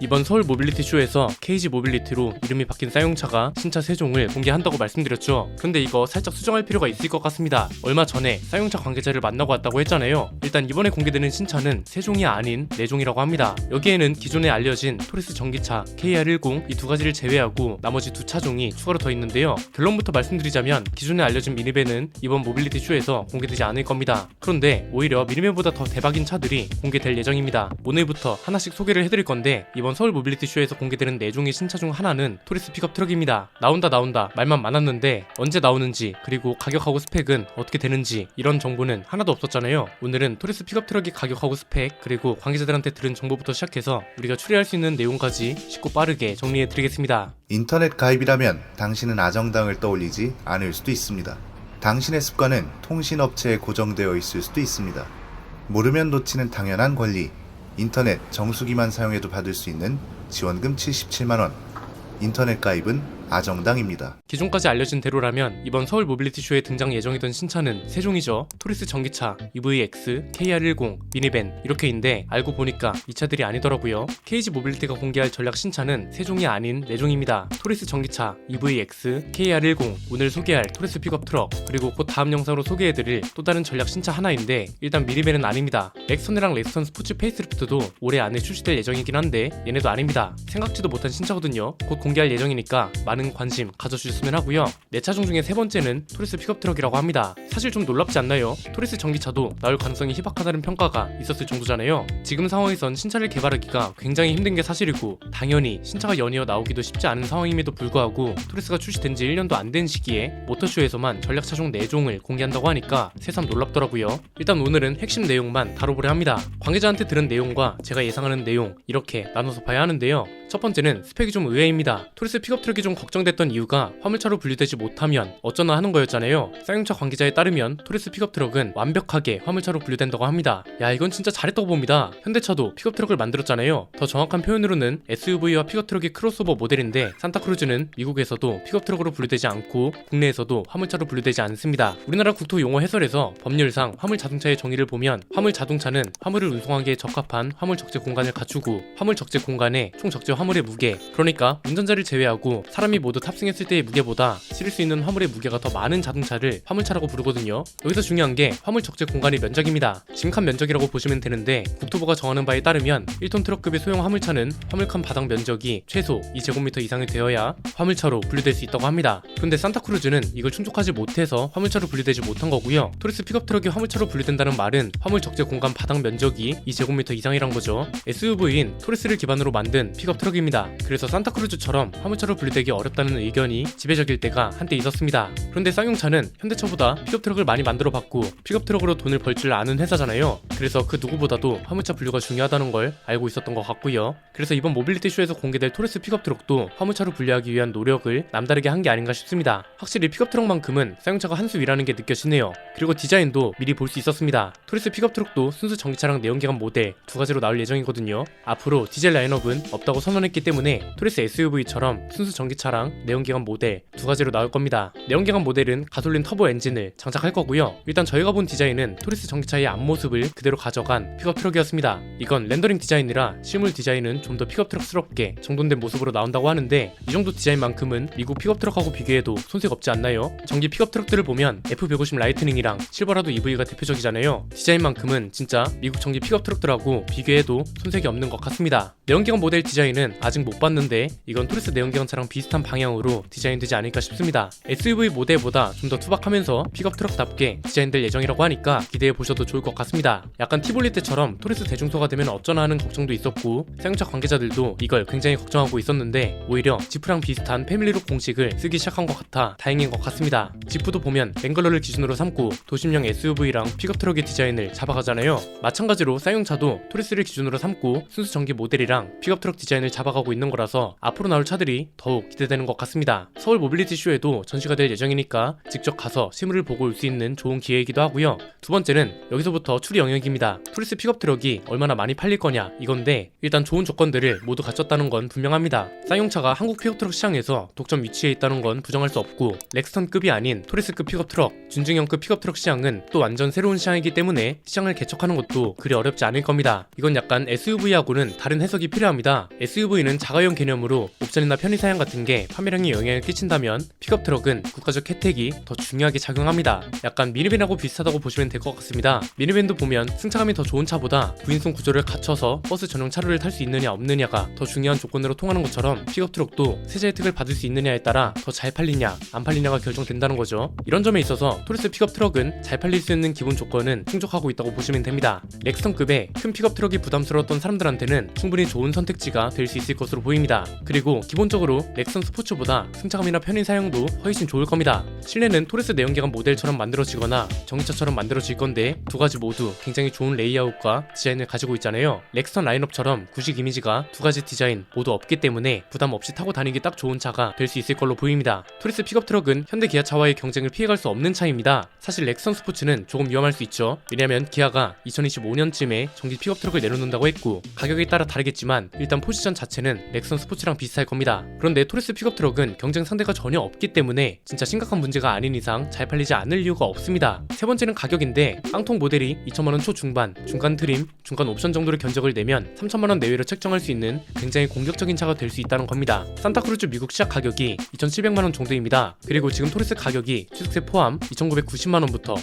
이번 서울 모빌리티 쇼에서 KG 모빌리티로 이름이 바뀐 쌍용차가 신차 3종을 공개한다고 말씀드렸죠. 그런데 이거 살짝 수정할 필요가 있을 것 같습니다. 얼마 전에 쌍용차 관계자를 만나고 왔다고 했잖아요. 일단 이번에 공개되는 신차는 3종이 아닌 4종이라고 합니다. 여기에는 기존에 알려진 토리스 전기차 KR10 이 두 가지를 제외하고 나머지 두 차종이 추가로 더 있는데요. 결론부터 말씀드리자면 기존에 알려진 미니밴은 이번 모빌리티 쇼에서 공개되지 않을 겁니다. 그런데 오히려 미니밴보다 더 대박인 차들이 공개될 예정입니다. 오늘부터 하나씩 소개를 해드릴 건데 이번 서울 모빌리티 쇼에서 공개되는 4종의 신차 중 하나는 토리스 픽업 트럭입니다. 나온다 말만 많았는데 언제 나오는지 그리고 가격하고 스펙은 어떻게 되는지 이런 정보는 하나도 없었잖아요. 오늘은 토리스 픽업 트럭의 가격하고 스펙 그리고 관계자들한테 들은 정보부터 시작해서 우리가 추리할 수 있는 내용까지 쉽고 빠르게 정리해드리겠습니다. 인터넷 가입이라면 당신은 아정당을 떠올리지 않을 수도 있습니다. 당신의 습관은 통신업체에 고정되어 있을 수도 있습니다. 모르면 놓치는 당연한 권리, 인터넷 정수기만 사용해도 받을 수 있는 지원금 77만원, 인터넷 가입은 아정당입니다. 기존까지 알려진 대로라면 이번 서울 모빌리티 쇼에 등장 예정이던 신차는 3종이죠. 토리스 전기차, EVX, KR10, 미니밴 이렇게인데 알고 보니까 이 차들이 아니더라고요. KG 모빌리티가 공개할 전략 신차는 3종이 아닌 4종입니다. 토리스 전기차, EVX, KR10, 오늘 소개할 토리스 픽업 트럭 그리고 곧 다음 영상으로 소개해드릴 또 다른 전략 신차 하나인데 일단 미니밴은 아닙니다. 렉선이랑 렉스턴 스포츠 페이스리프트도 올해 안에 출시될 예정이긴 한데 얘네도 아닙니다. 생각지도 못한 신차거든요. 곧 공개할 예정이니까 많은 관심 가져주셨으면 하고요. 4차종 중에 3번째는 토리스 픽업 트럭이라고 합니다. 사실 좀 놀랍지 않나요? 토리스 전기차도 나올 가능성이 희박하다는 평가가 있었을 정도잖아요. 지금 상황에선 신차를 개발하기가 굉장히 힘든 게 사실이고 당연히 신차가 연이어 나오기도 쉽지 않은 상황임에도 불구하고 토리스가 출시된 지 1년도 안 된 시기에 모터쇼에서만 전략차종 4종을 공개한다고 하니까 새삼 놀랍더라고요. 일단 오늘은 핵심 내용만 다뤄보려 합니다. 관계자한테 들은 내용과 제가 예상하는 내용 이렇게 나눠서 봐야 하는데요. 첫 번째는 스펙이 좀 의외입니다. 토리스 픽업 트럭이 좀 걱정됐던 이유가 화물차로 분류되지 못하면 어쩌나 하는 거였잖아요. 쌍용차 관계자에 따르면 토리스 픽업 트럭은 완벽하게 화물차로 분류된다고 합니다. 야 이건 진짜 잘했다고 봅니다. 현대차도 픽업 트럭을 만들었잖아요. 더 정확한 표현으로는 SUV와 픽업 트럭의 크로스오버 모델인데 산타크루즈는 미국에서도 픽업 트럭으로 분류되지 않고 국내에서도 화물차로 분류되지 않습니다. 우리나라 국토 용어 해설에서 법률상 화물 자동차의 정의를 보면 화물 자동차는 화물을 운송하기에 적합한 화물 적재 공간을 갖추고 화물 적재 공간에 총 적재 화물의 무게 그러니까 운전자를 제외하고 사람이 모두 탑승했을 때의 무게보다 실을 수 있는 화물의 무게가 더 많은 자동차를 화물차라고 부르거든요. 여기서 중요한 게 화물 적재 공간의 면적입니다. 짐칸 면적이라고 보시면 되는데 국토부가 정하는 바에 따르면 1톤 트럭급의 소형 화물차는 화물칸 바닥 면적이 최소 2제곱미터 이상이 되어야 화물차로 분류될 수 있다고 합니다. 그런데 산타크루즈는 이걸 충족하지 못해서 화물차로 분류되지 못한 거고요. 토리스 픽업 트럭이 화물차로 분류된다는 말은 화물 적재 공간 바닥 면적이 2제곱미터 이상이란 거죠. SUV인 토리스를 기반으로 만든 픽업 트럭입니다. 그래서 산타크루즈처럼 화물차로 분류되기 어렵다는 의견이 지배적일 때가 한때 있었습니다. 그런데 쌍용차는 현대차보다 픽업 트럭을 많이 만들어봤고 픽업 트럭으로 돈을 벌 줄 아는 회사잖아요. 그래서 그 누구보다도 화물차 분류가 중요하다는 걸 알고 있었던 것 같고요. 그래서 이번 모빌리티 쇼에서 공개될 토리스 픽업 트럭도 화물차로 분류하기 위한 노력을 남다르게 한 게 아닌가 싶습니다. 확실히 픽업 트럭만큼은 쌍용차가 한 수 위라는 게 느껴지네요. 그리고 디자인도 미리 볼 수 있었습니다. 토리스 픽업 트럭도 순수 전기차랑 내연기관 모델 두 가지로 나올 예정이거든요. 앞으로 디젤 라인업은 없다고 선언했기 때문에 토리스 SUV처럼 순수 전기차랑 내연기관 모델 두 가지로 나올 겁니다. 내연기관 모델은 가솔린 터보 엔진을 장착할 거고요. 일단 저희가 본 디자인은 토리스 전기차의 앞모습을 그대로 가져간 픽업 트럭이었습니다. 이건 렌더링 디자인이라 실물 디자인은 좀 더 픽업 트럭스럽게 정돈된 모습으로 나온다고 하는데 이 정도 디자인만큼은 미국 픽업 트럭하고 비교해도 손색 없지 않나요? 전기 픽업 트럭들을 보면 F150 라이트닝이랑 실버라도 EV가 대표적이잖아요. 디자인만큼은 진짜 미국 전기 픽업 트럭들하고 비교해도 손색이 없는 것 같습니다. 내연기관 모델 디자인은 아직 못 봤는데 이건 토리스 내연기관차랑 비슷한 방향으로 디자인되지 않을까 싶습니다. SUV 모델보다 좀 더 투박하면서 픽업 트럭답게 디자인될 예정이라고 하니까 기대해보셔도 좋을 것 같습니다. 약간 티볼리 때처럼 토리스 대중소가 되면 어쩌나 하는 걱정도 있었고 쌍용차 관계자들도 이걸 굉장히 걱정하고 있었는데 오히려 지프랑 비슷한 패밀리룩 공식을 쓰기 시작한 것 같아 다행인 것 같습니다. 지프도 보면 랭글러를 기준으로 삼고 도심형 SUV랑 픽업 트럭의 디자인을 잡아가잖아요. 마찬가지로 쌍용차도 토리스를 기준으로 삼고 순수 전기 모델이랑 픽업 트럭 디자인을 잡아가고 있는 거라서 앞으로 나올 차들이 더욱 기대되는 것 같습니다. 서울 모빌리티 쇼에도 전시가 될 예정이니까 직접 가서 실물을 보고 올 수 있는 좋은 기회이기도 하고요. 두 번째는 여기서부터 추리 영역입니다. 토리스 픽업 트럭이 얼마나 많이 팔릴 거냐 이건데 일단 좋은 조건들을 모두 갖췄다는 건 분명합니다. 쌍용차가 한국 픽업 트럭 시장에서 독점 위치에 있다는 건 부정할 수 없고 렉스턴급이 아닌 토리스급 픽업 트럭, 준중형급 픽업 트럭 시장은 또 완전 새로운 시장이기 때문에 시장을 개척하는 것도 그리 어렵지 않을 겁니다. 이건 약간 SUV하고는 다른 해석이 필요합니다. SUV SUV는 자가용 개념으로 옵션이나 편의사양 같은 게 판매량에 영향을 끼친다면 픽업트럭은 국가적 혜택이 더 중요하게 작용합니다. 약간 미니밴하고 비슷하다고 보시면 될 것 같습니다. 미니밴도 보면 승차감이 더 좋은 차보다 구인성 구조를 갖춰서 버스 전용 차로를 탈 수 있느냐 없느냐가 더 중요한 조건으로 통하는 것처럼 픽업트럭도 세제 혜택을 받을 수 있느냐에 따라 더 잘 팔리냐 안 팔리냐가 결정된다는 거죠. 이런 점에 있어서 토레스 픽업트럭은 잘 팔릴 수 있는 기본 조건은 충족하고 있다고 보시면 됩니다. 렉스턴급의 큰 픽업트럭이 부담스러웠던 사람들한테는 충분히 좋은 선택지가 될 수 있을 것으로 보입니다. 그리고 기본적으로 렉선 스포츠보다 승차감이나 편의 사용도 훨씬 좋을 겁니다. 실내는 토레스 내연기관 모델처럼 만들어지거나 전기차처럼 만들어질 건데 두 가지 모두 굉장히 좋은 레이아웃과 디자인을 가지고 있잖아요. 렉스턴 라인업처럼 구식 이미지가 두 가지 디자인 모두 없기 때문에 부담 없이 타고 다니기 딱 좋은 차가 될 수 있을 걸로 보입니다. 토레스 픽업트럭은 현대 기아차와의 경쟁을 피해갈 수 없는 차입니다. 사실 렉선 스포츠는 조금 위험할 수 있죠. 왜냐면 기아가 2025년쯤에 전기 픽업트럭을 내놓는다고 했고 가격에 따라 다르겠지만 일단 포지션 자체는 렉선 스포츠랑 비슷할 겁니다. 그런데 토레스 픽업트럭은 경쟁 상대가 전혀 없기 때문에 진짜 심각한 문제가 아닌 이상 잘 팔리지 않을 이유가 없습니다. 세 번째는 가격인데 깡통 모델이 2천만원 초중반, 중간 트림, 중간 옵션 정도를 견적을 내면 3천만원 내외로 책정할 수 있는 굉장히 공격적인 차가 될 수 있다는 겁니다. 산타크루즈 미국 시작 가격이 2,700만원 정도입니다. 그리고 지금 토레스 가격이 취득세 포함 2,990만원부터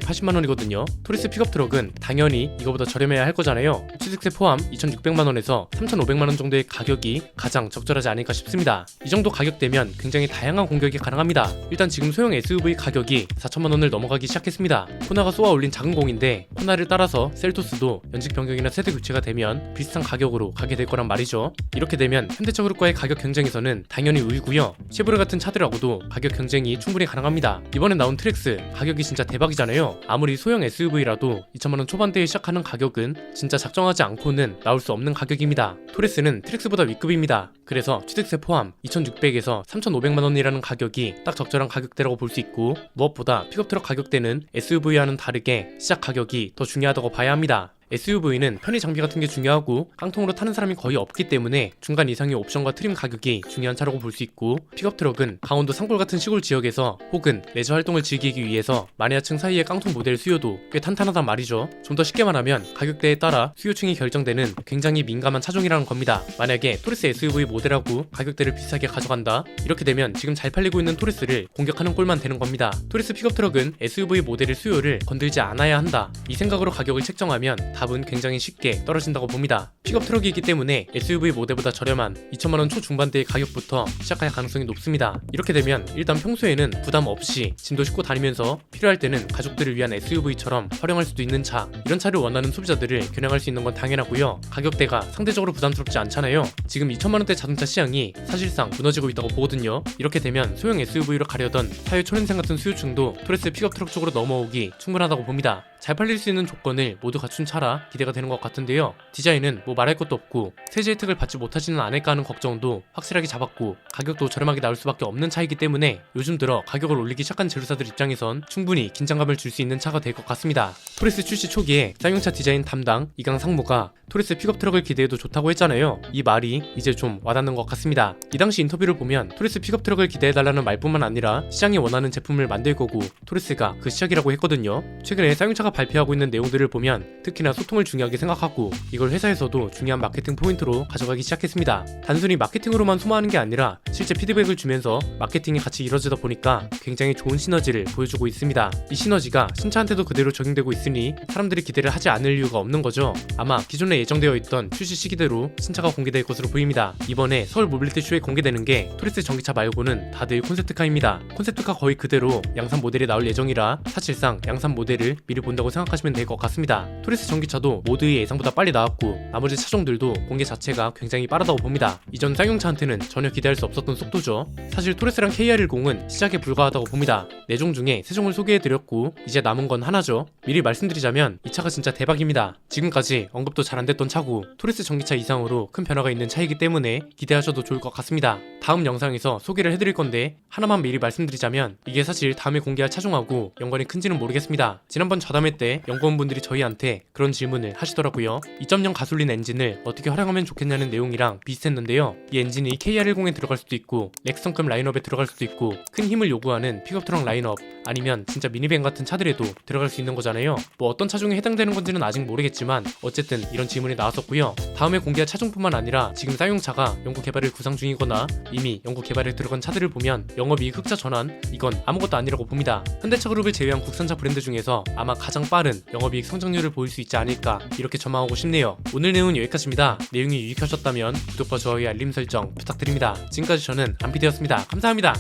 3,880만원이거든요. 토레스 픽업트럭은 당연히 이거보다 저렴해야 할 거잖아요. 취득세 포함 2,600만원에서 3,500만원 정도의 가격이 가장 적절하지 않을까 싶습니다. 이 정도 가격대면 굉장히 다양한 공격이 가능합니다. 일단 지금 소형 SUV 가격이 4천만원을 넘어가기 시작했습니다. 코나가 쏘아 올린 작은 공인데 코나를 따라서 셀토스도 연식 변경이나 세대 교체가 되면 비슷한 가격으로 가게 될 거란 말이죠. 이렇게 되면 현대차 그룹과의 가격 경쟁에서는 당연히 우위고요. 쉐보레 같은 차들하고도 가격 경쟁이 충분히 가능합니다. 이번에 나온 트랙스 가격이 진짜 대박이잖아요. 아무리 소형 SUV라도 2천만원 초반대에 시작하는 가격은 진짜 작정하지 않고는 나올 수 없는 가격입니다. 토레스는 트랙스보다 윗급입니다. 그래서 취득세 포함 2,600에서 3,500만원이라는 가격이 딱 적절한 가격대라고 볼 수 있고 무엇보다 픽업트럭 가격대는 SUV와는 다르게 시작 가격이 더 중요하다고 봐야 합니다. SUV는 편의 장비 같은 게 중요하고 깡통으로 타는 사람이 거의 없기 때문에 중간 이상의 옵션과 트림 가격이 중요한 차라고 볼 수 있고 픽업트럭은 강원도 산골 같은 시골 지역에서 혹은 레저 활동을 즐기기 위해서 마니아층 사이의 깡통 모델 수요도 꽤 탄탄하단 말이죠. 좀 더 쉽게 말하면 가격대에 따라 수요층이 결정되는 굉장히 민감한 차종이라는 겁니다. 만약에 토레스 SUV 모델하고 가격대를 비슷하게 가져간다? 이렇게 되면 지금 잘 팔리고 있는 토레스를 공격하는 꼴만 되는 겁니다. 토레스 픽업트럭은 SUV 모델의 수요를 건들지 않아야 한다. 이 생각으로 가격을 책정하면 답은 굉장히 쉽게 떨어진다고 봅니다. 픽업트럭이기 때문에 SUV 모델보다 저렴한 2천만원 초중반대의 가격부터 시작할 가능성이 높습니다. 이렇게 되면 일단 평소에는 부담 없이 짐도 싣고 다니면서 필요할 때는 가족들을 위한 SUV처럼 활용할 수도 있는 차, 이런 차를 원하는 소비자들을 겨냥할 수 있는 건 당연하고요. 가격대가 상대적으로 부담스럽지 않잖아요. 지금 2천만원대 자동차 시장이 사실상 무너지고 있다고 보거든요. 이렇게 되면 소형 SUV로 가려던 사회 초년생 같은 수요층도 토레스 픽업트럭 쪽으로 넘어오기 충분하다고 봅니다. 잘 팔릴 수 있는 조건을 모두 갖춘 차라 기대가 되는 것 같은데요. 디자인은 뭐 말할 것도 없고 세제 혜택을 받지 못하지는 않을까 하는 걱정도 확실하게 잡았고 가격도 저렴하게 나올 수밖에 없는 차이기 때문에 요즘 들어 가격을 올리기 시작한 제조사들 입장에선 충분히 긴장감을 줄 수 있는 차가 될 것 같습니다. 토레스 출시 초기에 쌍용차 디자인 담당 이강 상무가 토레스 픽업트럭을 기대해도 좋다고 했잖아요. 이 말이 이제 좀 와닿는 것 같습니다. 이 당시 인터뷰를 보면 토레스 픽업트럭을 기대해달라는 말뿐만 아니라 시장이 원하는 제품을 만들 거고 토레스가 그 시작이라고 했거든요. 최근에 쌍용차가 발표하고 있는 내용들을 보면 특히나 소통을 중요하게 생각하고 이걸 회사에서도 중요한 마케팅 포인트로 가져가기 시작했습니다. 단순히 마케팅으로만 소모하는 게 아니라 실제 피드백을 주면서 마케팅이 같이 이루어지다 보니까 굉장히 좋은 시너지를 보여주고 있습니다. 이 시너지가 신차한테도 그대로 적용되고 있으니 사람들이 기대를 하지 않을 이유가 없는 거죠. 아마 기존에 예정되어 있던 출시 시기대로 신차가 공개될 것으로 보입니다. 이번에 서울 모빌리티 쇼에 공개되는 게 토레스 전기차 말고는 다들 콘셉트카입니다. 콘셉트카 거의 그대로 양산 모델이 나올 예정이라 사실상 양산 모델을 미리 본다고 생각하시면 될 것 같습니다. 토레스 전기차도 모두의 예상보다 빨리 나왔고 나머지 차종들도 공개 자체가 굉장히 빠르다고 봅니다. 이전 쌍용차한테는 전혀 기대할 수 없었던 속도죠. 사실 토레스랑 KR10은 시작에 불과하다고 봅니다. 4종 중에 3종을 소개해드렸고 이제 남은 건 하나죠. 미리 말씀드리자면 이 차가 진짜 대박입니다. 지금까지 언급도 잘 안 됐던 차고 토레스 전기차 이상으로 큰 변화가 있는 차이기 때문에 기대하셔도 좋을 것 같습니다. 다음 영상에서 소개를 해드릴 건데 하나만 미리 말씀드리자면 이게 사실 다음에 공개할 차종하고 연관이 큰지는 모르겠습니다. 지난번 좌담회 때 연구원분들이 저희한테 그런 질문을 하시더라고요. 2.0 가솔린 엔진을 어떻게 활용하면 좋겠냐는 내용이랑 비슷했는데요. 이 엔진이 KR10에 들어갈 수도 있고 렉스턴급 라인업에 들어갈 수도 있고 큰 힘을 요구하는 픽업 트럭 라인업 아니면 진짜 미니밴 같은 차들에도 들어갈 수 있는 거잖아요. 뭐 어떤 차종에 해당되는 건지는 아직 모르겠지만 어쨌든 이런 질문이 나왔었고요. 다음에 공개할 차종뿐만 아니라 지금 사용차가 연구 개발을 구상 중이거나 이미 연구 개발에 들어간 차들을 보면 영업이익 흑자 전환 이건 아무것도 아니라고 봅니다. 현대차 그룹을 제외한 국산차 브랜드 중에서 아마 가장 빠른 영업이익 성장률을 보일 수 있지 않을까 이렇게 전망하고 싶네요. 오늘 내용은 여기까지입니다. 내용이 유익하셨다면 구독과 좋아요 알림 설정 부탁드립니다. 지금까지 저는 안피디였습니다. 감사합니다.